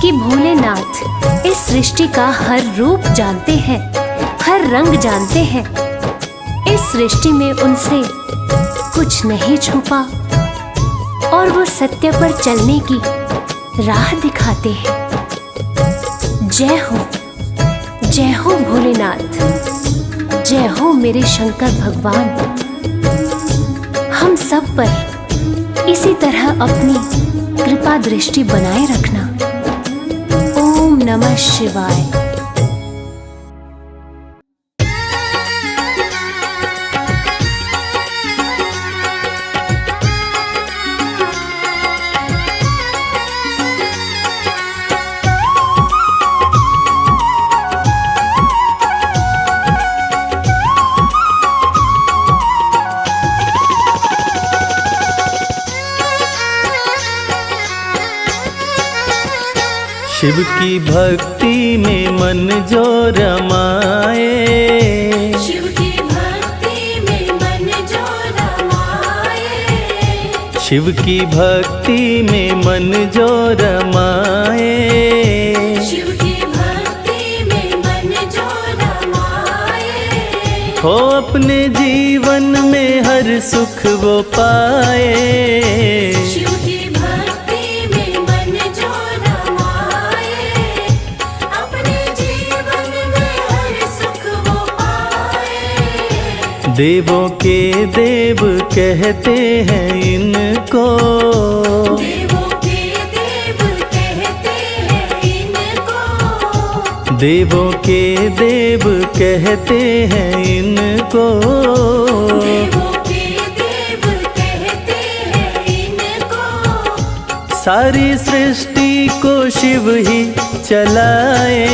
[SPEAKER 4] कि भोलेनाथ इस सृष्टि का हर रूप जानते हैं, हर रंग जानते हैं। इस सृष्टि में उनसे कुछ नहीं छुपा और वो सत्य पर चलने की राह दिखाते हैं। जय हो भोलेनाथ, जय हो मेरे शंकर भगवान। हम सब पर इसी तरह अपनी कृपा दृष्टि बनाए रखना। ओम नमः शिवाय।
[SPEAKER 1] शिव की भक्ति में मन जो रमाए,
[SPEAKER 2] शिव की भक्ति में मन जो रमाए।
[SPEAKER 1] शिव की भक्ति में मन जो रमाए,
[SPEAKER 2] शिव की भक्ति में मन जो रमाए।
[SPEAKER 1] हो अपने जीवन में हर सुख वो पाए।
[SPEAKER 2] शिव की भक्ति में मन जो रमाए, अपने जीवन में हर सुख
[SPEAKER 1] देवों के देव कहते हैं इनको,
[SPEAKER 2] देवों के देव कहते हैं इनको,
[SPEAKER 1] देवों के देव कहते हैं इनको।
[SPEAKER 2] देवों के देव कहते हैं इनको।
[SPEAKER 1] सारी सृष्टि को शिव ही चलाए,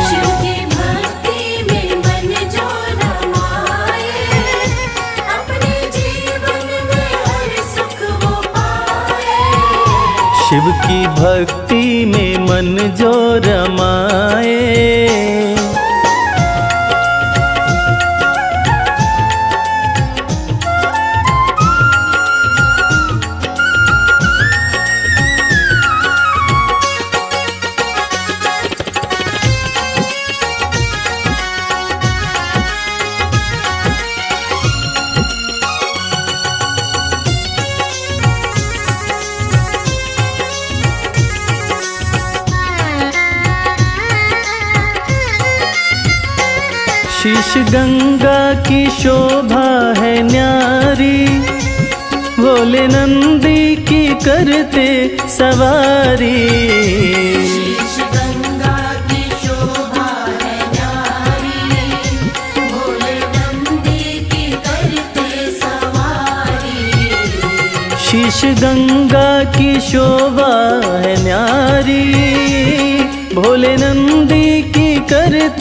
[SPEAKER 2] शिव की भक्ति में मन जो रमाए, अपने जीवन में हर सुख वो पाए।
[SPEAKER 1] शिव की भक्ति में मन जो रमाए। शीश गंगा की शोभा है न्यारी, भोले नंदी की करते सवारी।
[SPEAKER 2] शीश गंगा की शोभा है न्यारी, भोले नंदी की करते सवारी।
[SPEAKER 1] शीश गंगा की शोभा है न्यारी, भोले नंदी की करते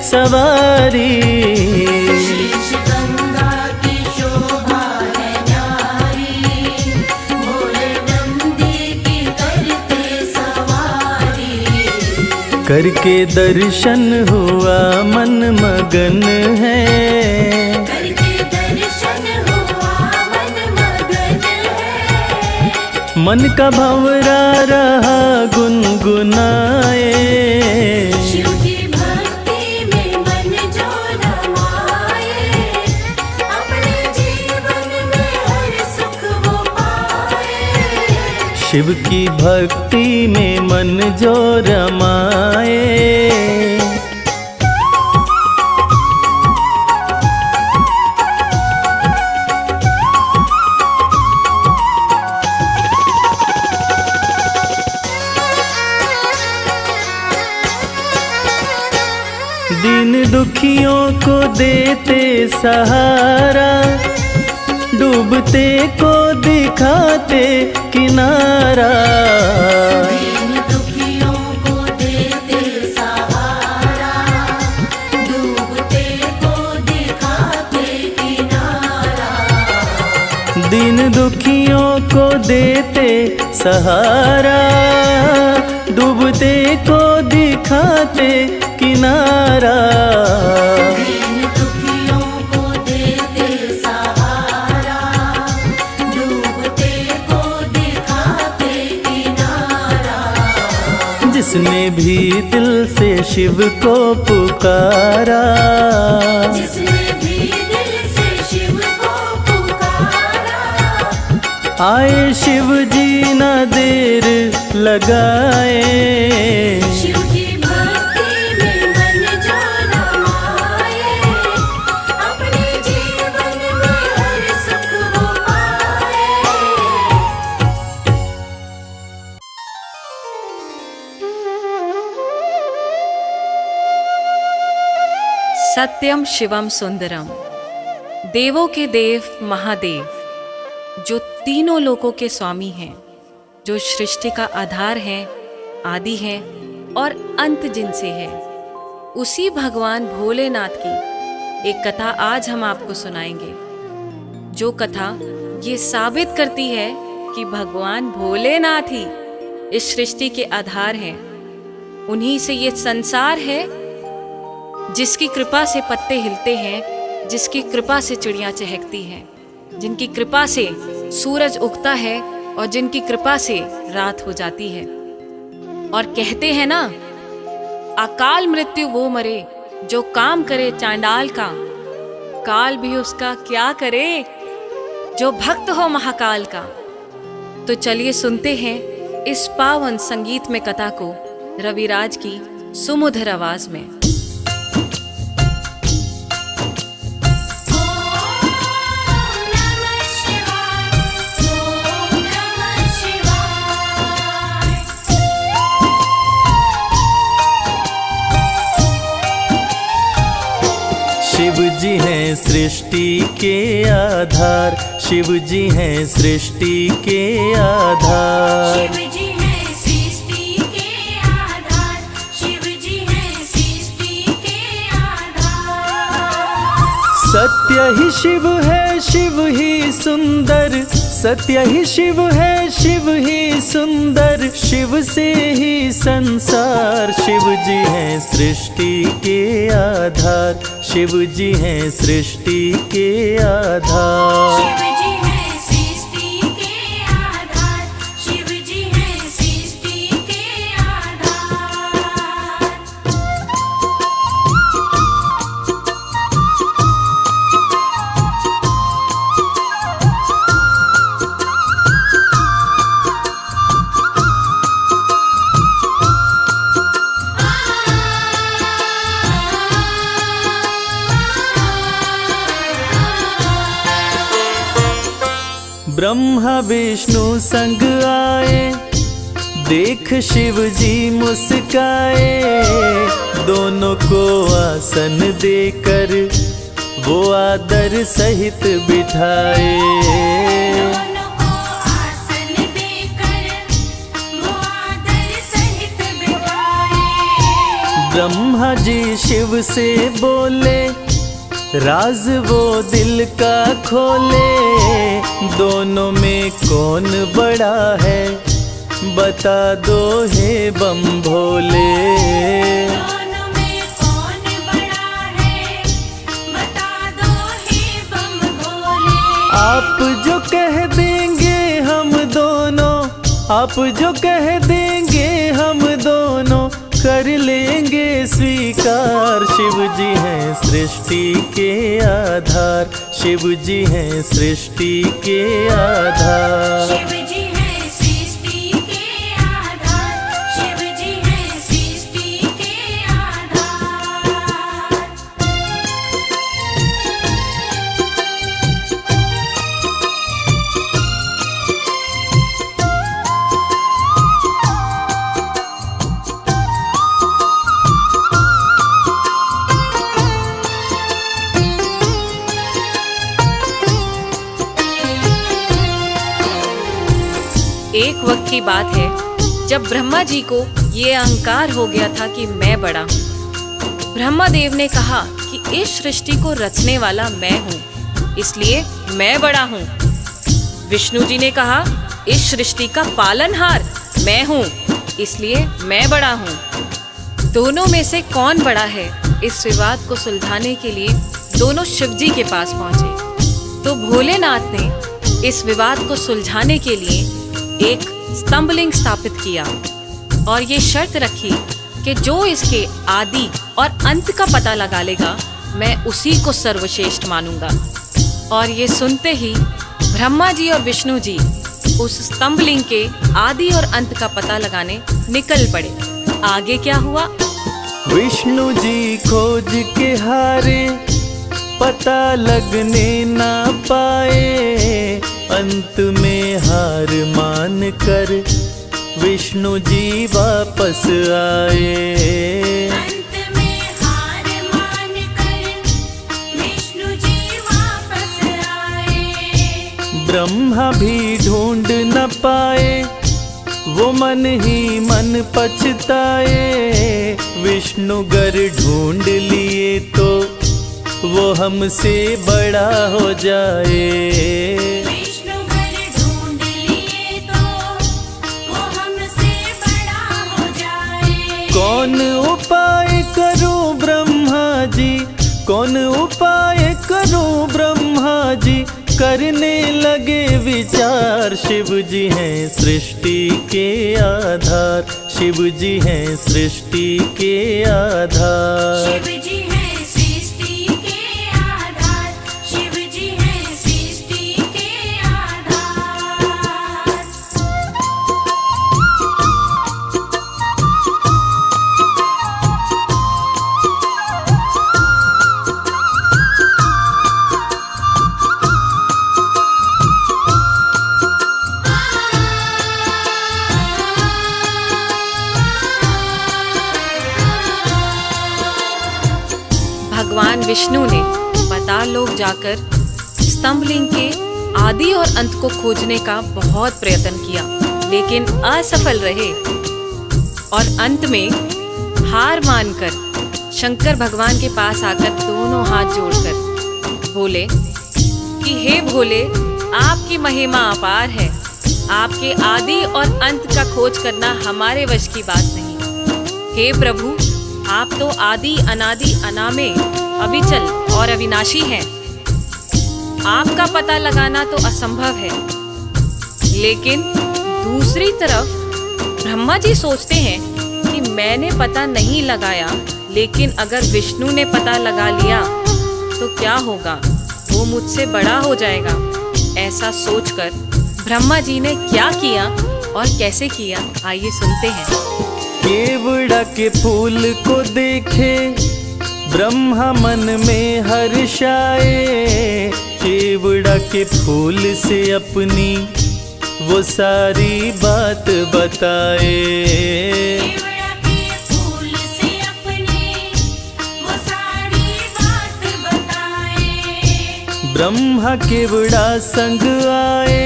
[SPEAKER 1] सवारी।
[SPEAKER 2] शीश गंगा की शोभा है न्यारी, भोले नंदी की करते सवारी।
[SPEAKER 1] करके दर्शन हुआ मन मगन है,
[SPEAKER 2] करके दर्शन हुआ मन मगन है।
[SPEAKER 1] मन का भंवरा रहा गुनगुनाए।
[SPEAKER 2] शिव की भक्ति में मन जो रमाए, अपने जीवन में हर सुख वो पाए।
[SPEAKER 1] शिव की भक्ति में मन जो रमाए। दीन दुखियों को देते सहारा, डूबते को दिखाते किनारा।
[SPEAKER 2] दीन दुखियों को देते सहारा, डूबते को दिखाते किनारा।
[SPEAKER 1] दीन दुखियों को देते सहारा, डूबते को दिखाते किनारा।
[SPEAKER 2] दीन दुखियों को देते सहारा, डूबते को दिखाते किनारा।
[SPEAKER 1] जिसने भी दिल से शिव को पुकारा,
[SPEAKER 2] जिसने भी दिल से शिव को पुकारा।
[SPEAKER 1] आए शिव जी ना देर लगाए।
[SPEAKER 2] शिव की भक्ति में मन जो रमाए, अपने जीवन में हर सुख वो पाए।
[SPEAKER 5] सत्यम शिवम सुंदरम, देवों के देव महादेव, जो तीनों लोकों के स्वामी हैं, जो सृष्टि का आधार हैं, आदि हैं और अंत जिनसे है, उसी भगवान भोलेनाथ की एक कथा आज हम आपको सुनाएंगे। जो कथा ये साबित करती है कि भगवान भोलेनाथ ही इस सृष्टि के आधार हैं। उन्हीं से ये संसार है, जिसकी कृपा से पत्ते हिलते हैं, जिसकी कृपा से चिड़ियाँ चहकती हैं, जिनकी कृपा से सूरज उगता है और जिनकी कृपा से रात हो जाती है। और कहते हैं ना, अकाल मृत्यु वो मरे जो काम करे चांडाल का, काल भी उसका क्या करे जो भक्त हो महाकाल का। तो चलिए सुनते हैं इस पावन संगीत में कथा को रविराज की सुमधुर आवाज में।
[SPEAKER 2] ओ
[SPEAKER 1] शिव जी हैं सृष्टि के आधार, शिव जी हैं सृष्टि के आधार।
[SPEAKER 2] शिव जी है सृष्टि के आधार, शिव जी है सृष्टि के आधार।
[SPEAKER 1] सत्य ही शिव है, शिव ही सुंदर, सत्य ही शिव है, शिव ही सुंदर, शिव से ही संसार। शिव जी हैं सृष्टि के आधार, शिव जी हैं सृष्टि के आधार।
[SPEAKER 2] शिव जी है सृष्टि के आधार, शिव जी है सृष्टि के आधार।
[SPEAKER 1] ब्रह्मा विष्णु संग आए, देख शिव जी मुस्काए, दोनों को आसन देकर वो आदर सहित बिठाए।
[SPEAKER 2] दोनों को आसन देकर वो आदर सहित बिठाए।
[SPEAKER 1] ब्रह्मा जी शिव से बोले, राज वो दिल का खोले, दोनों में कौन बड़ा है, बता दो हे बम भोले।
[SPEAKER 2] दोनों में कौन बड़ा है, बता दो हे बम भोले।
[SPEAKER 1] आप जो कह देंगे हम दोनों, आप जो कह देंगे हम दोनों, कर लेंगे स्वीकार। शिव जी हैं सृष्टि के आधार, शिव जी हैं सृष्टि के आधार।
[SPEAKER 2] शिव जी है सृष्टि के आधार, शिव जी है सृष्टि के आधार।
[SPEAKER 5] एक वक्त की बात है जब ब्रह्मा जी को ये अहंकार हो गया था कि मैं बड़ा हूँ। ब्रह्मा देव ने कहा कि इस सृष्टि को रचने वाला मैं हूँ, इसलिए मैं बड़ा हूँ। विष्णु जी ने कहा इस सृष्टि का पालनहार मैं हूँ, इसलिए मैं बड़ा हूँ। दोनों में से कौन बड़ा है, इस विवाद को सुलझाने के लिए दोनों शिव जी के पास पहुंचे। तो भोलेनाथ ने इस विवाद को सुलझाने के लिए एक स्तंभलिंग स्थापित किया और ये शर्त रखी कि जो इसके आदि और अंत का पता लगा लेगा, मैं उसी को सर्वश्रेष्ठ मानूंगा। और ये सुनते ही ब्रह्मा जी और विष्णु जी उस स्तंभलिंग के आदि और अंत का पता लगाने निकल पड़े। आगे क्या हुआ?
[SPEAKER 1] विष्णु जी खोज के हारे, पता लगने ना पाए, अंत में हार मान कर विष्णु जी वापस आए।
[SPEAKER 2] अंत में हार मान कर विष्णु जी वापस आए।
[SPEAKER 1] ब्रह्मा भी ढूंढ न पाए, वो मन ही मन पछताए, विष्णु गर ढूंढ लिए तो वो हमसे बड़ा हो जाए।
[SPEAKER 2] विष्णु घर ढूंढ लिए तो वो हमसे बड़ा हो जाए।
[SPEAKER 1] कौन उपाय करूं ब्रह्मा जी, कौन उपाय करूं ब्रह्मा जी, करने लगे विचार। शिव जी हैं सृष्टि के आधार, शिव जी हैं सृष्टि के आधार।
[SPEAKER 2] शिव जी है सृष्टि के आधार, शिव जी है सृष्टि के आधार।
[SPEAKER 5] भगवान विष्णु ने पाताल लोक जाकर स्तंभलिंग के आदि और अंत को खोजने का बहुत प्रयत्न किया, लेकिन असफल रहे और अंत में हार मानकर शंकर भगवान के पास आकर दोनों हाथ जोड़कर बोले कि हे भोले, आपकी महिमा अपार है, आपके आदि और अंत का खोज करना हमारे वश की बात नहीं। हे प्रभु, आप तो आदि अनादि अनामे, अविचल और अविनाशी हैं। आपका पता लगाना तो असंभव है। लेकिन दूसरी तरफ ब्रह्मा जी सोचते हैं कि मैंने पता नहीं लगाया, लेकिन अगर विष्णु ने पता लगा लिया तो क्या होगा, वो मुझसे बड़ा हो जाएगा। ऐसा सोचकर ब्रह्मा जी ने क्या किया और कैसे किया, आइए सुनते हैं।
[SPEAKER 1] केवड़ा के फूल को देखे ब्रह्मा मन में हर्षाए, केवड़ा के फूल से अपनी वो सारी बात बताए।
[SPEAKER 2] केवड़ा के फूल से अपनी वो सारी बात बताए।
[SPEAKER 1] ब्रह्मा केवड़ा संग आए,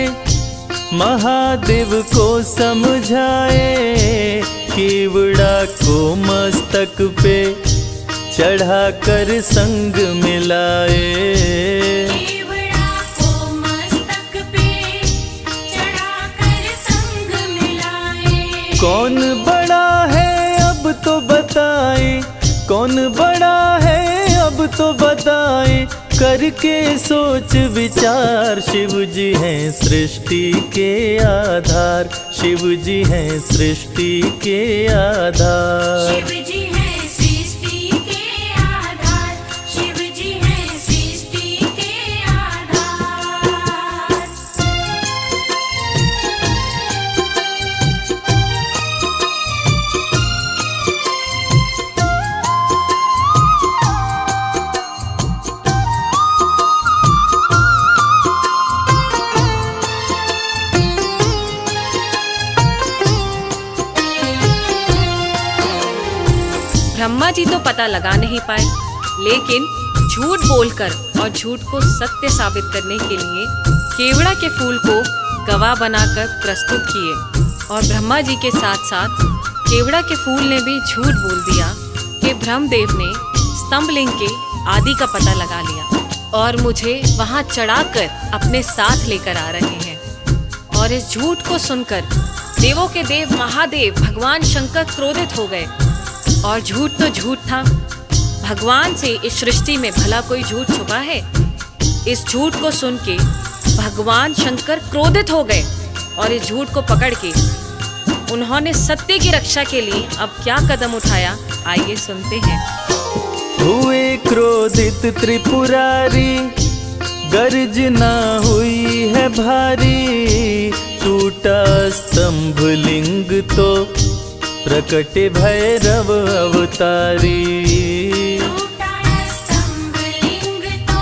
[SPEAKER 1] महादेव को समझाए, केवड़ा को मस्तक पे चढ़ाकर संग मिलाए।
[SPEAKER 2] केवड़ा को मस्तक पे चढ़ाकर संग मिलाए।
[SPEAKER 1] कौन बड़ा है अब तो बताए, कौन बड़ा है अब तो बताए, करके सोच विचार। शिव जी हैं सृष्टि के आधार, शिव जी हैं सृष्टि के आधार।
[SPEAKER 2] शिव जी हैं सृष्टि के आधार, शिव जी हैं सृष्टि के आधार।
[SPEAKER 5] ब्रह्मा जी तो पता लगा नहीं पाए, लेकिन झूठ बोलकर और झूठ को सत्य साबित करने के लिए केवड़ा के फूल को गवाह बनाकर प्रस्तुत किए। और ब्रह्मा जी के साथ साथ केवड़ा के फूल ने भी झूठ बोल दिया कि ब्रह्मदेव ने स्तंभलिंग के आदि का पता लगा लिया और मुझे वहां चढ़ाकर अपने साथ लेकर आ रहे हैं। और इस झूठ को सुनकर देवों के देव महादेव भगवान शंकर क्रोधित हो गए। और झूठ तो झूठ था, भगवान से इस सृष्टि में भला कोई झूठ छुपा है। इस झूठ को सुन के भगवान शंकर क्रोधित हो गए और इस झूठ को पकड़ के उन्होंने सत्य की रक्षा के लिए अब क्या कदम उठाया, आइए सुनते हैं।
[SPEAKER 1] हुए क्रोधित त्रिपुरारी, गर्जना हुई है भारी, टूटा स्तंभ लिंग तो प्रकटे भैरव अवतारी।
[SPEAKER 2] टूटा स्तंभ लिंग तो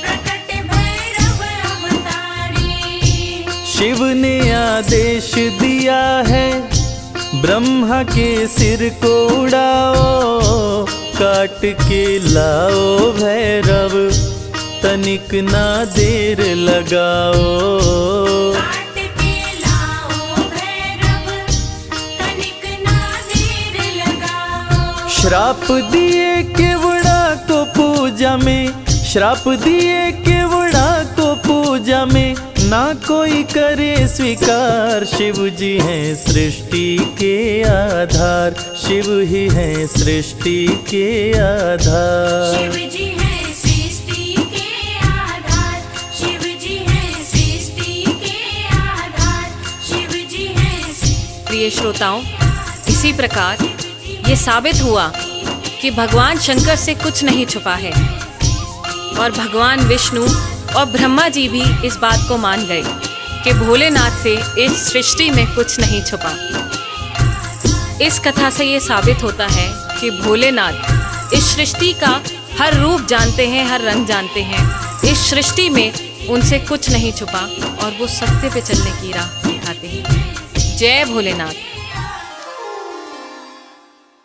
[SPEAKER 2] प्रकट भैरव अवतारी।
[SPEAKER 1] शिव ने आदेश दिया है, ब्रह्मा के सिर को उड़ाओ, काट के लाओ भैरव, तनिक ना देर लगाओ।
[SPEAKER 2] काट के लाओ भैरव, तनिक ना देर लगाओ।
[SPEAKER 1] श्राप दिए केवड़ा को पूजा में, श्राप दिए केवड़ा को पूजा में, ना कोई करे स्वीकार। शिव जी हैं सृष्टि के आधार, शिव ही हैं सृष्टि के आधार।
[SPEAKER 2] शिव जी हैं सृष्टि के आधार, शिव जी हैं सृष्टि के आधार, शिव जी हैं।
[SPEAKER 5] प्रिय श्रोताओं, इसी प्रकार ये साबित हुआ कि भगवान शंकर से कुछ नहीं छुपा है और भगवान विष्णु और ब्रह्मा जी भी इस बात को मान गए कि भोलेनाथ से इस सृष्टि में कुछ नहीं छुपा। इस कथा से ये साबित होता है कि भोलेनाथ इस सृष्टि का हर रूप जानते हैं, हर रंग जानते हैं। इस सृष्टि में उनसे कुछ नहीं छुपा और वो सत्य पे चलने की राह दिखाते हैं। जय भोलेनाथ।